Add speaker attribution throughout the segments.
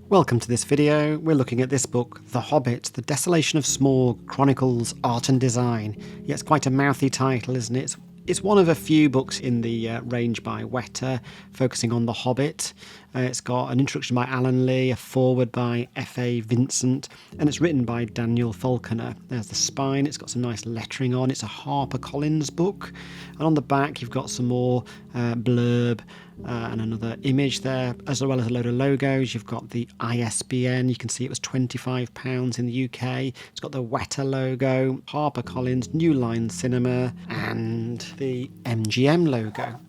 Speaker 1: Welcome to this video. We're looking at this book, The Hobbit, The Desolation of Smaug Chronicles, Art and Design. Yeah, it's quite a mouthy title, isn't it? It's one of a few books in the range by Weta, focusing on The Hobbit. It's got an introduction by Alan Lee, a foreword by F.A. Vincent, and it's written by Daniel Falconer. There's the spine, it's got some nice lettering on. It's a Harper Collins book. And on the back, you've got some more blurb and another image there, as well as a load of logos. You've got the ISBN. You can see it was £25 in the UK. It's got the Weta logo, Harper Collins, New Line Cinema, and the MGM logo.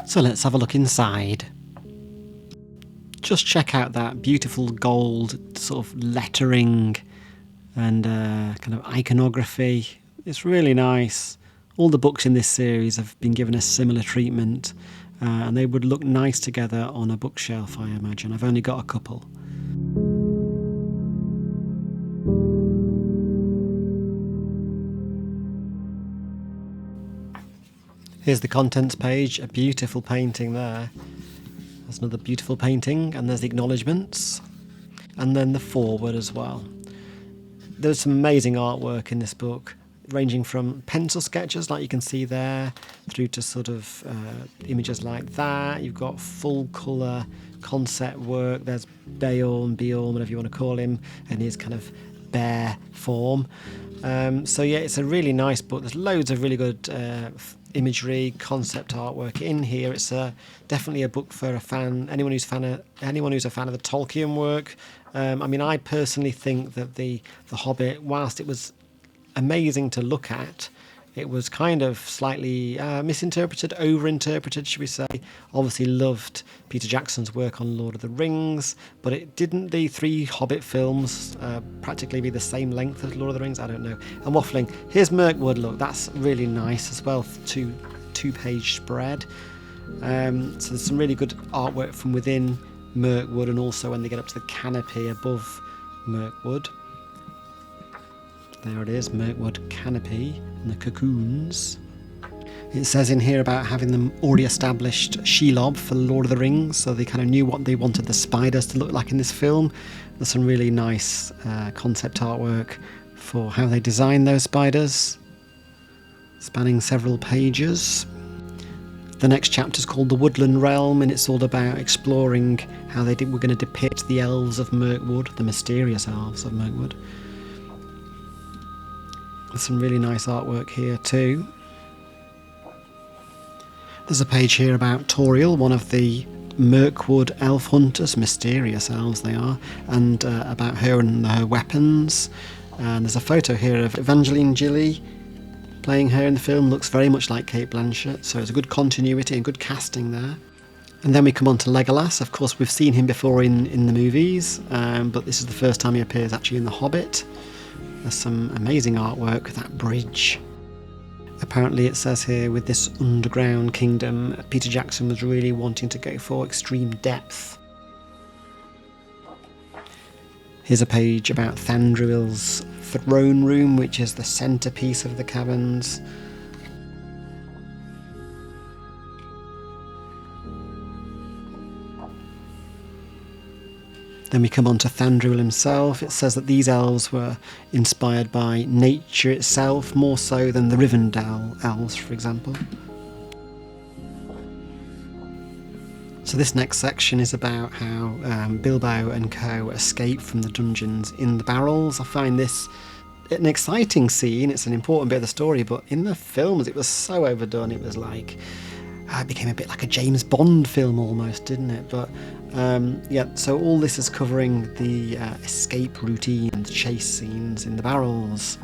Speaker 1: So let's have a look inside. Just check out that beautiful gold sort of lettering and kind of iconography. It's really nice. All the books in this series have been given a similar treatment, and they would look nice together on a bookshelf, I imagine. I've only got a couple. Here's the contents page, a beautiful painting there. There's another beautiful painting, and there's the acknowledgements, and then the foreword as well. There's some amazing artwork in this book, ranging from pencil sketches like you can see there, through to sort of images like that. You've got full colour concept work. There's Beorn, whatever you want to call him, and his kind of bear form. So yeah, it's a really nice book. There's loads of really good imagery, concept artwork in here. It's definitely a book for a fan, anyone who's a fan of the Tolkien work. I mean, I personally think that the Hobbit, whilst it was amazing to look at, it was kind of slightly misinterpreted, overinterpreted, should we say. Obviously loved Peter Jackson's work on Lord of the Rings, but it didn't the three Hobbit films practically be the same length as Lord of the Rings? I don't know. I'm waffling. Here's Mirkwood, look, that's really nice as well, two-page spread. So there's some really good artwork from within Mirkwood, and also when they get up to the canopy above Mirkwood. There it is, Mirkwood canopy and the cocoons. It says in here about having them already established Shelob for Lord of the Rings, so they kind of knew what they wanted the spiders to look like in this film. There's some really nice concept artwork for how they designed those spiders, spanning several pages. The next chapter is called The Woodland Realm, and it's all about exploring how were going to depict the elves of Mirkwood, the mysterious elves of Mirkwood. There's some really nice artwork here too. There's a page here about Toriel, one of the Mirkwood elf hunters, mysterious elves they are, and about her and her weapons. And there's a photo here of Evangeline Gilly playing her in the film. Looks very much like Cate Blanchett, so it's a good continuity and good casting there. And then we come on to Legolas. Of course, we've seen him before in the movies, but this is the first time he appears actually in The Hobbit. There's some amazing artwork, that bridge. Apparently it says here, with this underground kingdom, Peter Jackson was really wanting to go for extreme depth. Here's a page about Thandril's throne room, which is the centrepiece of the caverns. Then we come on to Thandril himself. It says that these elves were inspired by nature itself, more so than the Rivendell elves, for example. So this next section is about how Bilbo and co escape from the dungeons in the barrels. I find this an exciting scene. It's an important bit of the story, but in the films it was so overdone. It was like, it became a bit like a James Bond film almost, didn't it? But yeah, so all this is covering the escape routine and chase scenes in the barrels.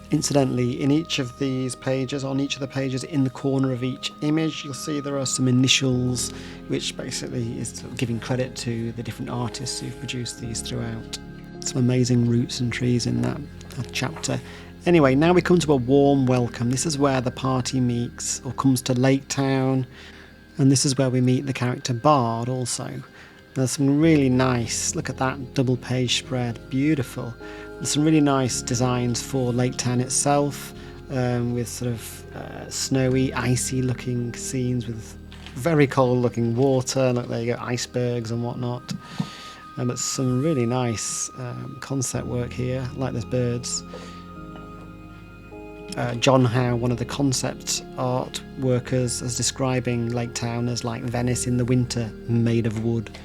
Speaker 1: Incidentally, in each of these pages, on each of the pages, in the corner of each image, you'll see there are some initials, which basically is sort of giving credit to the different artists who've produced these throughout. Some amazing roots and trees in that chapter. Anyway, now we come to a warm welcome. This is where the party meets, or comes to Lake Town, and this is where we meet the character Bard also. There's some really nice, look at that double page spread, beautiful. There's some really nice designs for Lake Town itself, with sort of snowy, icy looking scenes with very cold looking water. Look, there you go, icebergs and whatnot. But some really nice concept work here, like there's birds. John Howe, one of the concept art workers, is describing Lake Town as like Venice in the winter, made of wood.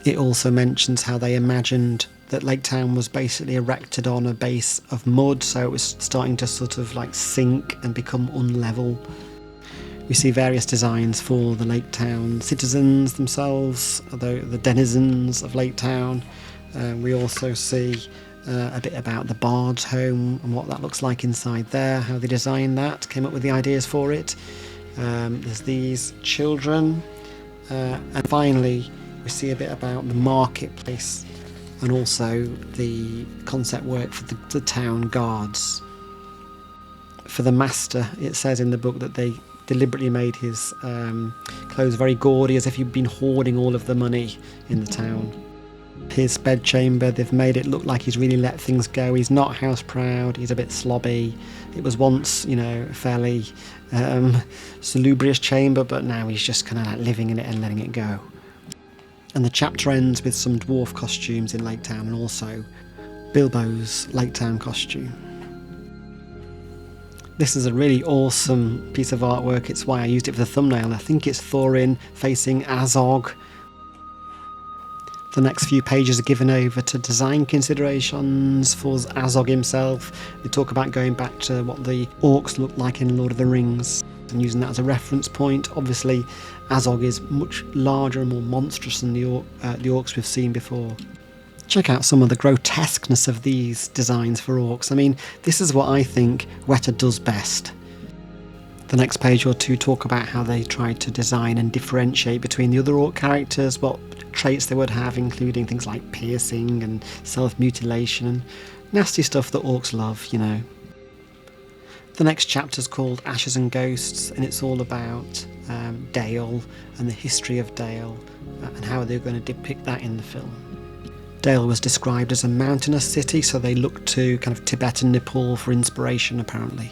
Speaker 1: It also mentions how they imagined that Lake Town was basically erected on a base of mud, so it was starting to sort of like sink and become unlevel. We see various designs for the Lake Town citizens themselves, the denizens of Lake Town. We also see a bit about the Bard's home and what that looks like inside there, how they designed that, came up with the ideas for it. There's these children, and finally we see a bit about the marketplace and also the concept work for the town guards. For the master, it says in the book that they deliberately made his clothes very gaudy, as if he'd been hoarding all of the money in the town. His bedchamber, they've made it look like he's really let things go. He's not house proud, he's a bit slobby. It was once, a fairly salubrious chamber, but now he's just kind of like living in it and letting it go. And the chapter ends with some dwarf costumes in Lake Town and also Bilbo's Lake Town costume. This is a really awesome piece of artwork. It's why I used it for the thumbnail. I think it's Thorin facing Azog. The next few pages are given over to design considerations for Azog himself. They talk about going back to what the orcs looked like in Lord of the Rings and using that as a reference point. Obviously, Azog is much larger and more monstrous than the orcs we've seen before. Check out some of the grotesqueness of these designs for orcs. I mean, this is what I think Weta does best. The next page or two talk about how they tried to design and differentiate between the other orc characters, what traits they would have, including things like piercing and self-mutilation and nasty stuff that orcs love, The next chapter is called Ashes and Ghosts, and it's all about Dale and the history of Dale and how they're going to depict that in the film. Dale was described as a mountainous city, so they looked to kind of Tibet and Nepal for inspiration, apparently.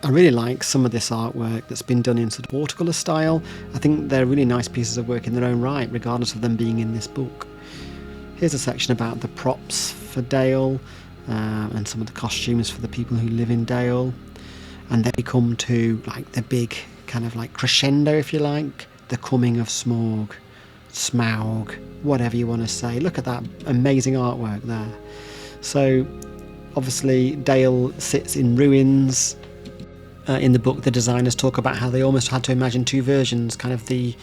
Speaker 1: I really like some of this artwork that's been done in sort of watercolour style. I think they're really nice pieces of work in their own right, regardless of them being in this book. Here's a section about the props for Dale and some of the costumes for the people who live in Dale. And then we come to like the big kind of like crescendo, if you like, the coming of Smaug, whatever you want to say. Look at that amazing artwork there. So obviously Dale sits in ruins. In the book, the designers talk about how they almost had to imagine two versions, kind of the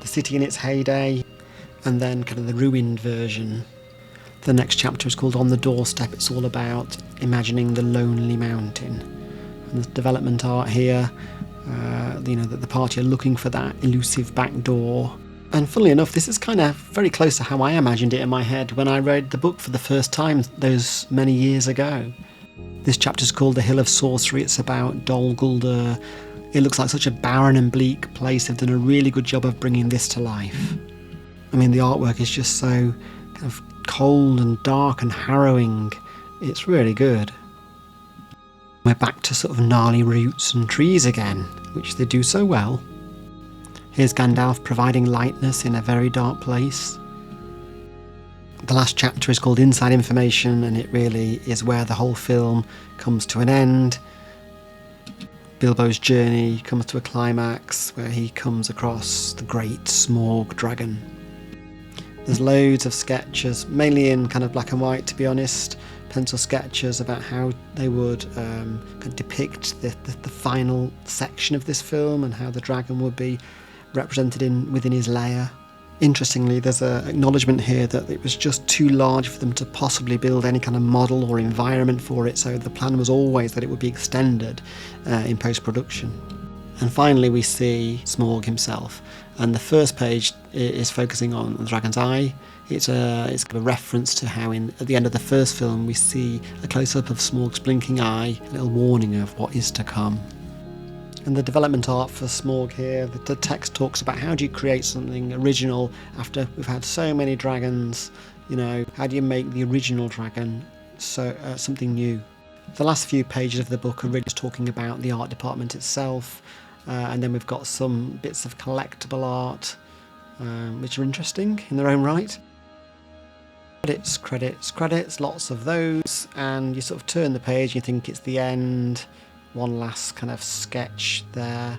Speaker 1: city in its heyday and then kind of the ruined version. The next chapter is called On the Doorstep. It's all about imagining the lonely mountain. And there's development art here, that the party are looking for that elusive back door. And funnily enough, this is kind of very close to how I imagined it in my head when I read the book for the first time those many years ago. This chapter is called The Hill of Sorcery. It's about Dol Guldur. It looks like such a barren and bleak place. They've done a really good job of bringing this to life. I mean, the artwork is just so kind of cold and dark and harrowing. It's really good. We're back to sort of gnarly roots and trees again, which they do so well. Here's Gandalf providing lightness in a very dark place. The last chapter is called Inside Information, and it really is where the whole film comes to an end. Bilbo's journey comes to a climax where he comes across the great Smaug dragon. There's loads of sketches, mainly in kind of black and white, to be honest, pencil sketches about how they would kind of depict the final section of this film and how the dragon would be represented within his lair. Interestingly, there's an acknowledgement here that it was just too large for them to possibly build any kind of model or environment for it, so the plan was always that it would be extended in post-production. And finally we see Smaug himself, and the first page is focusing on the dragon's eye. It's a reference to how at the end of the first film we see a close-up of Smaug's blinking eye, a little warning of what is to come. And the development art for Smaug here, the text talks about how do you create something original after we've had so many dragons, how do you make the original dragon something new? The last few pages of the book are really just talking about the art department itself, and then we've got some bits of collectible art, which are interesting in their own right. Credits, credits, credits, lots of those, and you sort of turn the page, you think it's the end, one last kind of sketch there,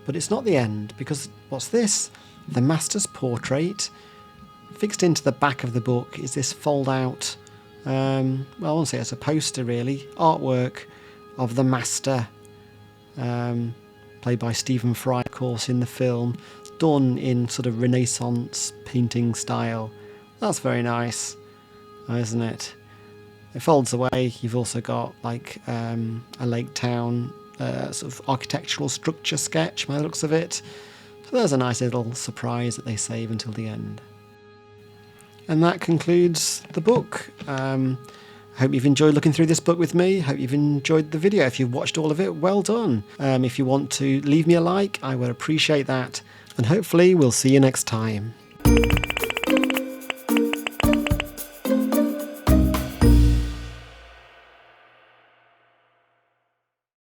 Speaker 1: but it's not the end, because what's this? The Master's portrait. Fixed into the back of the book is this fold-out, well, I won't say it's a poster really, artwork of the Master, played by Stephen Fry, of course, in the film, done in sort of Renaissance painting style. That's very nice, isn't it? It folds away. You've also got like a Lake Town sort of architectural structure sketch by the looks of it. So there's a nice little surprise that they save until the end. And that concludes the book. I hope you've enjoyed looking through this book with me. Hope you've enjoyed the video. If you've watched all of it, well done. If you want to leave me a like, I would appreciate that. And hopefully we'll see you next time.